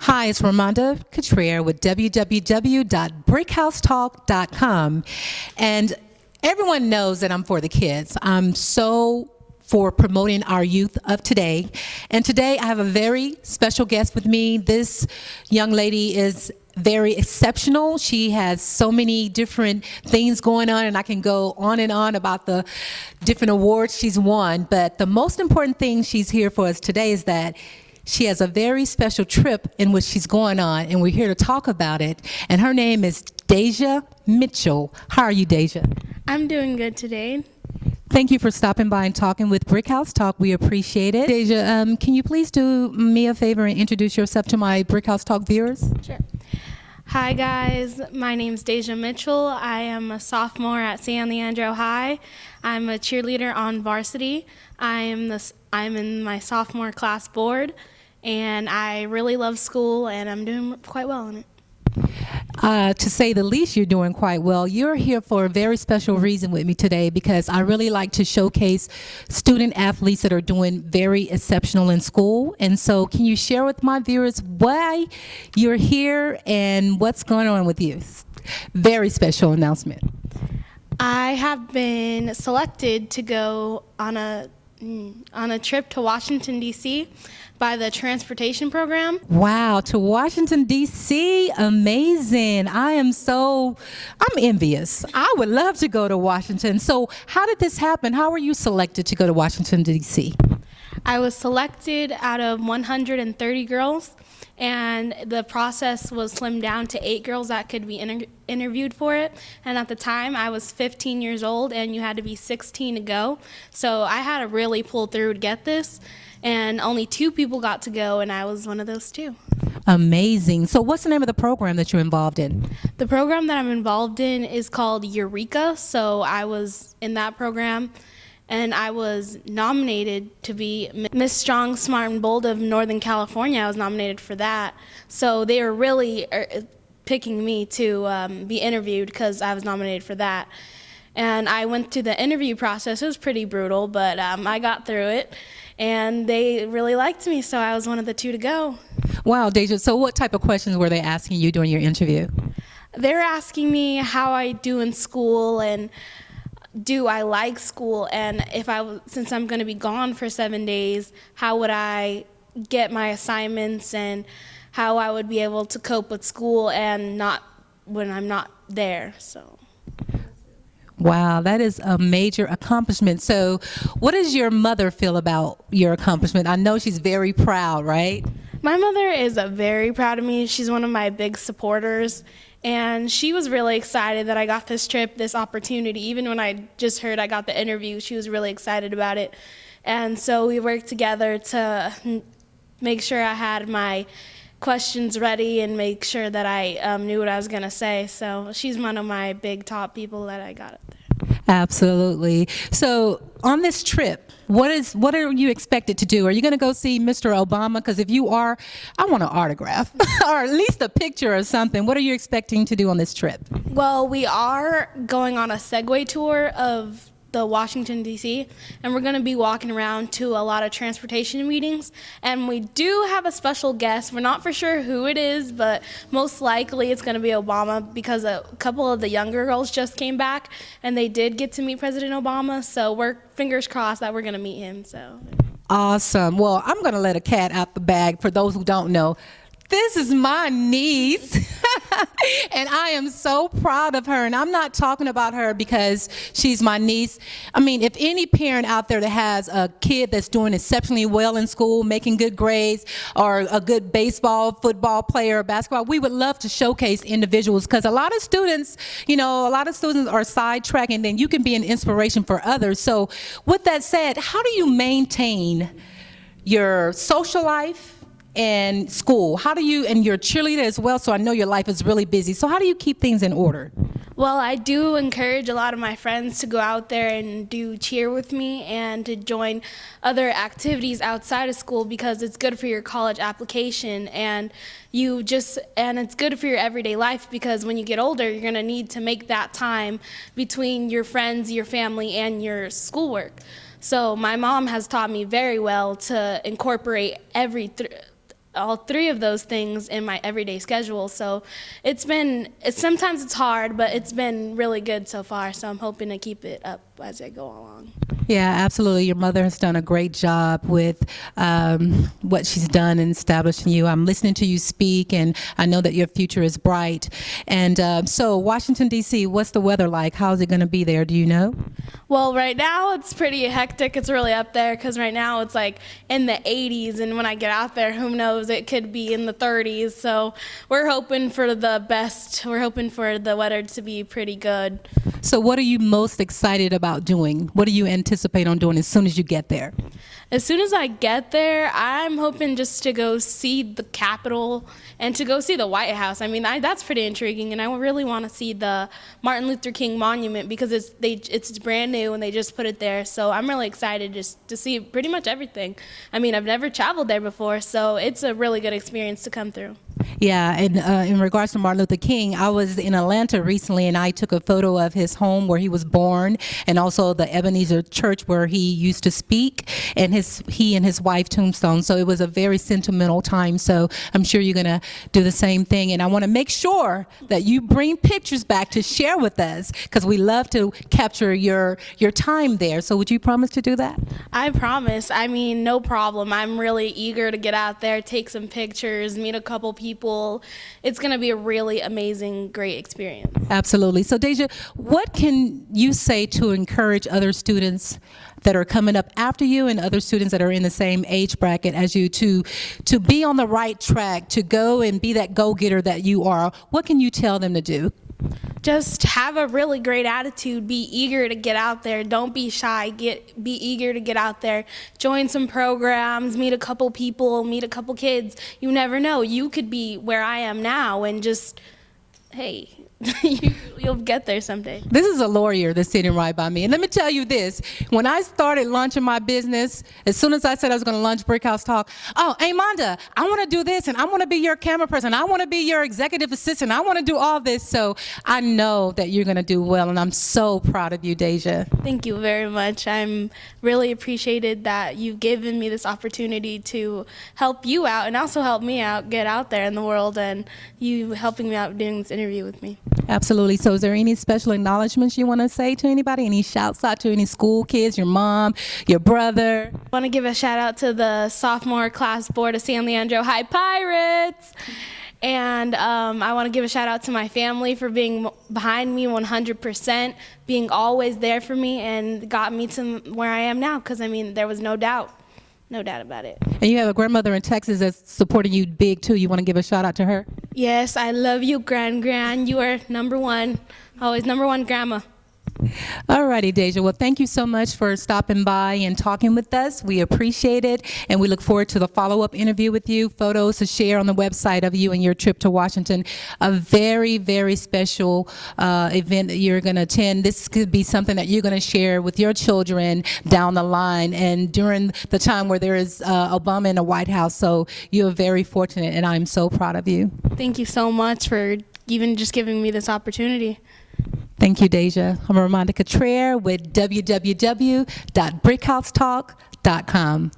Hi, it's Ramonda Cutrer with www.brickhousetalk.com. And everyone knows that I'm for the kids. I'm so for promoting our youth of today. And today I have a very special guest with me. This young lady is very exceptional. She has so many different things going on, and I can go on and on about the different awards she's won. But the most important thing she's here for us today is that she has a very special trip in which she's going on, and we're here to talk about it. And her name is Dajah Mitchell. How are you, Dajah? I'm doing good today. Thank you for stopping by and talking with Brickhouse Talk. We appreciate it. Dajah, can you please do me a favor and introduce yourself to my Brickhouse Talk viewers? Sure. Hi guys, my name's Dajah Mitchell. I am a sophomore at San Leandro High. I'm a cheerleader on varsity. I'm in my sophomore class board, and I really love school, and I'm doing quite well in it. To say the least, you're doing quite well. You're here for a very special reason with me today, because I really like to showcase student athletes that are doing very exceptional in school. And so can you share with my viewers why you're here and what's going on with you? Very special announcement. I have been selected to go on a trip to Washington, D.C. by the transportation program. Wow, to Washington, D.C., amazing. I'm envious. I would love to go to Washington. So how did this happen? How were you selected to go to Washington, D.C.? I was selected out of 130 girls, and the process was slimmed down to 8 girls that could be interviewed for it. And at the time, I was 15 years old, and you had to be 16 to go. So I had to really pull through to get this, and only 2 people got to go, and I was one of those 2. Amazing. So what's the name of the program that you're involved in? The program that I'm involved in is called Eureka. So I was in that program, and I was nominated to be Miss Strong, Smart, and Bold of Northern California. I was nominated for that. So they were really picking me to be interviewed because I was nominated for that. And I went through the interview process. It was pretty brutal, but I got through it, and they really liked me, so I was one of the 2 to go. Wow, Dajah, so what type of questions were they asking you during your interview? They were asking me how I do in school, and do I like school, and since I'm going to be gone for 7 days, how would I get my assignments, and how I would be able to cope with school and not when I'm not there. So. Wow, that is a major accomplishment. So what does your mother feel about your accomplishment? I know she's very proud, right? My mother is very proud of me. She's one of my big supporters, and she was really excited that I got this trip, this opportunity. Even when I just heard I got the interview, she was really excited about it. And so we worked together to make sure I had my questions ready and make sure that I knew what I was going to say. So she's one of my big top people that I got up there. Absolutely. So on this trip, what are you expected to do? Are you going to go see Mr. Obama? Because if you are, I want an autograph or at least a picture or something. What are you expecting to do on this trip? Well, we are going on a Segway tour of the Washington, D.C., and we're going to be walking around to a lot of transportation meetings, and we do have a special guest. We're not for sure who it is, but most likely it's going to be Obama, because a couple of the younger girls just came back, and they did get to meet President Obama, so we're fingers crossed that we're going to meet him. So awesome. Well, I'm going to let a cat out the bag. For those who don't know, this is my niece, and I am so proud of her. And I'm not talking about her because she's my niece. I mean, if any parent out there that has a kid that's doing exceptionally well in school, making good grades, or a good baseball, football player, or basketball, we would love to showcase individuals, because a lot of students, are sidetracked, and then you can be an inspiration for others. So with that said, how do you maintain your social life and school? How do you, and you're a cheerleader as well, so I know your life is really busy. So how do you keep things in order? Well, I do encourage a lot of my friends to go out there and do cheer with me and to join other activities outside of school, because it's good for your college application, and it's good for your everyday life, because when you get older, you're going to need to make that time between your friends, your family, and your schoolwork. So my mom has taught me very well to incorporate all three of those things in my everyday schedule. So sometimes it's hard, but it's been really good so far. So I'm hoping to keep it up as I go along. Yeah, absolutely. Your mother has done a great job with what she's done in establishing you. I'm listening to you speak, and I know that your future is bright. And so Washington, D.C., what's the weather like? How's it going to be there? Do you know? Well, right now it's pretty hectic. It's really up there because right now it's like in the 80s, and when I get out there, who knows, it could be in the 30s. So we're hoping for the best. We're hoping for the weather to be pretty good. So what are you most excited about doing? What do you anticipate on doing as soon as you get there? As soon as I get there, I'm hoping just to go see the Capitol and to go see the White House. I mean, that's pretty intriguing, and I really want to see the Martin Luther King Monument because it's brand new and they just put it there. So I'm really excited just to see pretty much everything. I mean, I've never traveled there before, so it's a really good experience to come through. Yeah, and in regards to Martin Luther King, I was in Atlanta recently, and I took a photo of his home where he was born, and also the Ebenezer Church where he used to speak, and he and his wife tombstone. So it was a very sentimental time. So I'm sure you're going to do the same thing, and I want to make sure that you bring pictures back to share with us because we love to capture your time there. So would you promise to do that? I promise. I mean, no problem. I'm really eager to get out there, take some pictures, meet a couple people. It's going to be a really amazing, great experience. Absolutely. So Dajah, what can you say to encourage other students that are coming up after you and other students that are in the same age bracket as you to be on the right track, to go and be that go-getter that you are? What can you tell them to do? Just have a really great attitude. Be eager to get out there. Don't be shy. Be eager to get out there. Join some programs, meet a couple people, meet a couple kids. You never know. You could be where I am now and just, hey, you'll get there someday. This is a lawyer that's sitting right by me. And let me tell you this. When I started launching my business, as soon as I said I was going to launch Brickhouse Talk, oh, Amanda, I want to do this, and I want to be your camera person. I want to be your executive assistant. I want to do all this. So I know that you're going to do well, and I'm so proud of you, Dajah. Thank you very much. I'm really appreciated that you've given me this opportunity to help you out and also help me out, get out there in the world, and you helping me out doing this interview with me. Absolutely. So is there any special acknowledgments you want to say to anybody? Any shouts out to any school kids, your mom, your brother? I want to give a shout out to the sophomore class board of San Leandro High Pirates. And I want to give a shout out to my family for being behind me 100%, being always there for me, and got me to where I am now, because, I mean, there was no doubt about it. And you have a grandmother in Texas that's supporting you big, too. You want to give a shout out to her? Yes, I love you, Gran. You are number one, always number one, Grandma. All righty, Dajah. Well, thank you so much for stopping by and talking with us. We appreciate it, and we look forward to the follow-up interview with you, photos to share on the website of you and your trip to Washington. A very, very special event that you're going to attend. This could be something that you're going to share with your children down the line and during the time where there is Obama in the White House. So you're very fortunate, and I'm so proud of you. Thank you so much for even just giving me this opportunity. Thank you, Dajah. I'm Ramonda Cutrer with www.brickhousetalk.com.